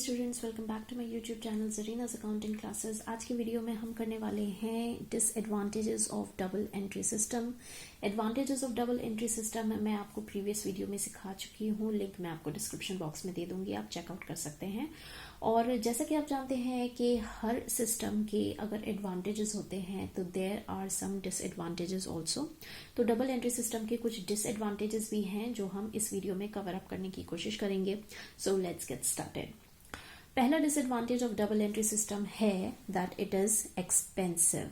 Students, welcome back to my YouTube channel Zarina's accounting classes. आज की video में हम करने वाले हैं disadvantages of double entry system. Advantages of double entry system मैं आपको प्रीवियस वीडियो में सिखा चुकी हूँ, लिंक मैं आपको डिस्क्रिप्शन बॉक्स में दे दूंगी, आप चेकआउट कर सकते हैं। और जैसा कि आप जानते हैं कि हर सिस्टम के अगर एडवांटेजेस होते हैं तो there are some disadvantages also. तो डबल एंट्री सिस्टम के कुछ डिसएडवांटेजेस भी हैं जो हम इस वीडियो में कवर अप करने की कोशिश करेंगे। So let's get started. पहला disadvantage of double entry system है that it is expensive.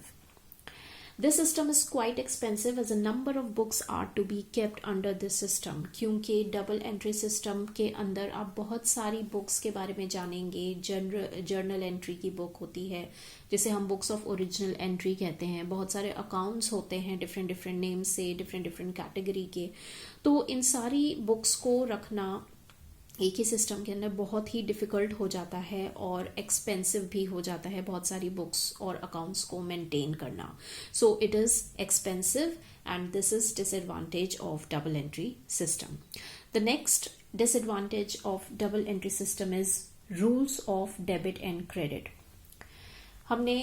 This system is quite expensive as a number of books are to be kept under this system, क्योंकि double entry system के अंदर आप बहुत सारी books के बारे में जानेंगे। जर्नल एंट्री की बुक होती है जिसे हम बुक्स ऑफ ओरिजिनल एंट्री कहते हैं। बहुत सारे अकाउंट्स होते हैं डिफरेंट डिफरेंट नेम से, डिफरेंट डिफरेंट कैटेगरी के। तो इन सारी बुक्स को रखना एक ही सिस्टम के अंदर बहुत ही डिफिकल्ट हो जाता है और एक्सपेंसिव भी हो जाता है बहुत सारी बुक्स और अकाउंट्स को मेंटेन करना। So it is expensive and this is disadvantage of double entry system. The next disadvantage of double entry system is rules of debit and credit. हमने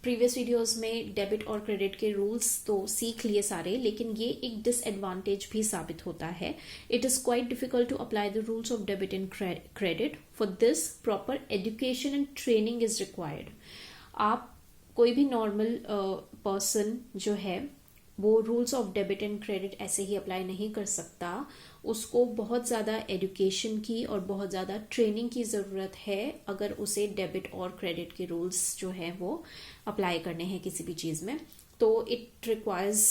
प्रीवियस वीडियोस में डेबिट और credit के rules तो सीख लिए सारे, लेकिन ये एक डिसएडवांटेज भी साबित होता है। It is quite difficult to apply the rules of debit and credit. For this proper education and training is required. आप कोई भी नॉर्मल पर्सन जो है वो rules of debit and credit ऐसे ही अप्लाई नहीं कर सकता। उसको बहुत ज़्यादा एजुकेशन की और बहुत ज़्यादा ट्रेनिंग की ज़रूरत है अगर उसे डेबिट और क्रेडिट के रूल्स जो है वो अप्लाई करने हैं किसी भी चीज़ में। तो it requires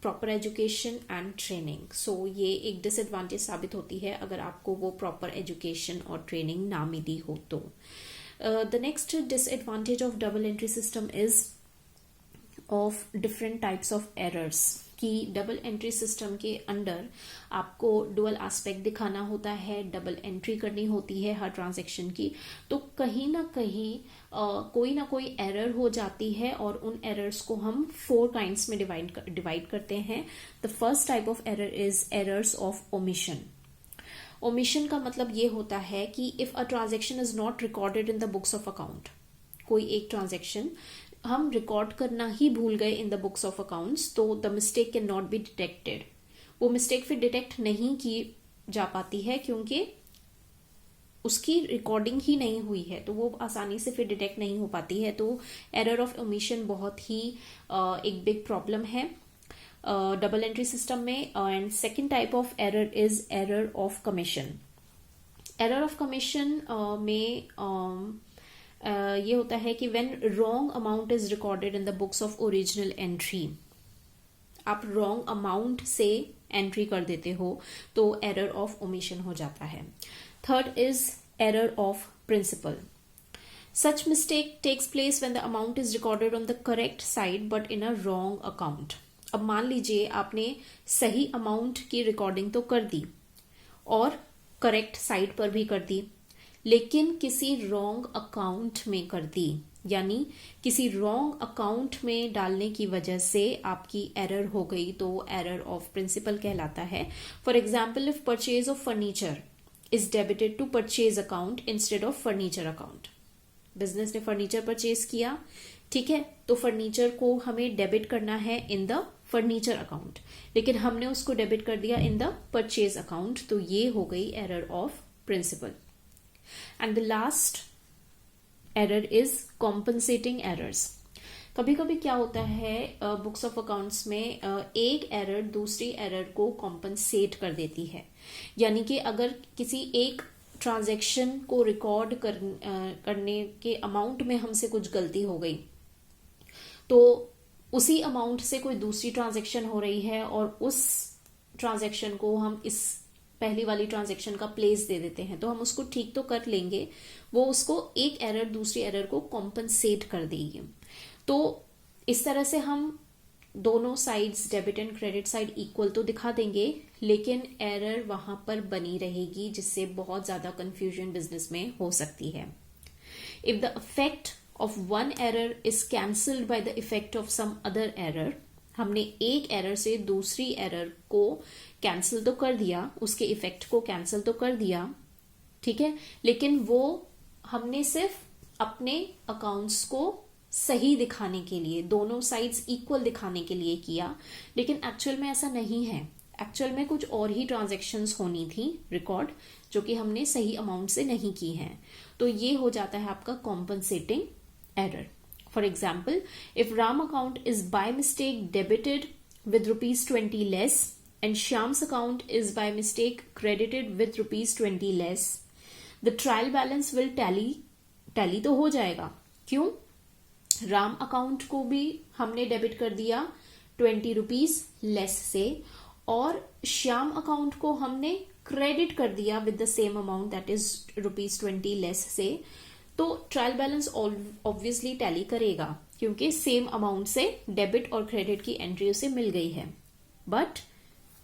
proper education and training. So ये एक डिसएडवांटेज साबित होती है अगर आपको वो प्रॉपर एजुकेशन और ट्रेनिंग ना मिली हो तो। The next disadvantage of double entry system is of different types of errors. कि डबल एंट्री सिस्टम के अंदर आपको डुअल एस्पेक्ट दिखाना होता है, डबल एंट्री करनी होती है हर ट्रांजैक्शन की। तो कहीं ना कहीं कोई ना कोई एरर हो जाती है और उन एरर्स को हम 4 काइंड्स में डिवाइड करते हैं। The first type of error is errors of omission. Omission का मतलब ये होता है कि if a transaction is not recorded in the books of account, कोई एक ट्रांजैक्शन हम रिकॉर्ड करना ही भूल गए in the books of accounts, तो the mistake can not be detected. वो मिस्टेक फिर डिटेक्ट नहीं की जा पाती है क्योंकि उसकी रिकॉर्डिंग ही नहीं हुई है, तो वो आसानी से फिर डिटेक्ट नहीं हो पाती है। तो एरर ऑफ ओमिशन बहुत ही एक बिग प्रॉब्लम है डबल एंट्री सिस्टम में। And second type of error is error of commission. Error of commission में ये होता है कि when wrong amount is recorded in the books of original entry, आप रॉन्ग अमाउंट से एंट्री कर देते हो तो एरर ऑफ ओमिशन हो जाता है। Third is error of principle. Such mistake takes place when the amount is recorded on the correct side but in a wrong account. अब मान लीजिए आपने सही अमाउंट की रिकॉर्डिंग तो कर दी और करेक्ट साइड पर भी कर दी, लेकिन किसी रॉन्ग अकाउंट में कर दी, यानी किसी रॉन्ग अकाउंट में डालने की वजह से आपकी एरर हो गई, तो एरर ऑफ प्रिंसिपल कहलाता है। For example, if purchase of furniture is debited to purchase account instead of furniture account. Business ने फर्नीचर परचेज किया, ठीक है, तो फर्नीचर को हमें डेबिट करना है इन द फर्नीचर अकाउंट, लेकिन हमने उसको डेबिट कर दिया इन द परचेज अकाउंट, तो ये हो गई error of principle. And the last error is compensating errors. कभी कभी क्या होता है बुक्स ऑफ अकाउंट्स में एक एरर दूसरी एरर को कॉम्पनसेट कर देती है। यानी कि अगर किसी एक ट्रांजैक्शन को रिकॉर्ड करने के अमाउंट में हमसे कुछ गलती हो गई, तो उसी अमाउंट से कोई दूसरी ट्रांजैक्शन हो रही है और उस ट्रांजैक्शन को हम इस पहली वाली ट्रांजैक्शन का प्लेस दे देते हैं, तो हम उसको ठीक तो कर लेंगे, वो उसको एक एरर दूसरी एरर को कॉम्पनसेट कर देगी। तो इस तरह से हम दोनों sides, debit and credit side, equal तो दिखा देंगे, लेकिन एरर वहां पर बनी रहेगी जिससे बहुत ज्यादा कंफ्यूजन बिजनेस में हो सकती है। If the effect of one error is cancelled by the effect of some other error, हमने एक एरर से दूसरी एरर को कैंसिल तो कर दिया, उसके इफेक्ट को कैंसिल तो कर दिया, ठीक है, लेकिन वो हमने सिर्फ अपने अकाउंट्स को सही दिखाने के लिए, दोनों साइड्स इक्वल दिखाने के लिए किया, लेकिन एक्चुअल में ऐसा नहीं है। एक्चुअल में कुछ और ही ट्रांजैक्शंस होनी थी रिकॉर्ड, जो कि हमने सही अमाउंट से नहीं की हैं। तो ये हो जाता है आपका compensating error. For example, if Ram account is by mistake debited with ₹20 less and Shyam's account is by mistake credited with ₹20 less, the trial balance will tally तो हो जाएगा। क्यों? राम अकाउंट को भी हमने डेबिट कर दिया ₹20 लेस से, और श्याम अकाउंट को हमने क्रेडिट कर दिया with the same amount, that is ₹20 less से। तो ट्रायल बैलेंस ऑब्वियसली टैली करेगा, क्योंकि सेम अमाउंट से डेबिट और क्रेडिट की एंट्री उसे मिल गई है। But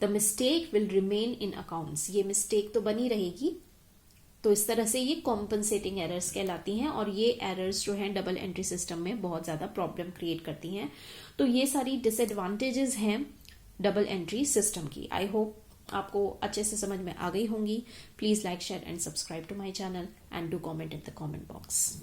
the mistake will remain in accounts, ये मिस्टेक तो बनी रहेगी। तो इस तरह से ये कॉम्पनसेटिंग एरर्स कहलाती हैं, और ये एरर्स जो हैं डबल एंट्री सिस्टम में बहुत ज्यादा प्रॉब्लम क्रिएट करती हैं। तो ये सारी डिसएडवांटेजेस हैं डबल एंट्री सिस्टम की। आई होप आपको अच्छे से समझ में आ गई होंगी। Please like, share and subscribe to my channel and do comment in the comment box.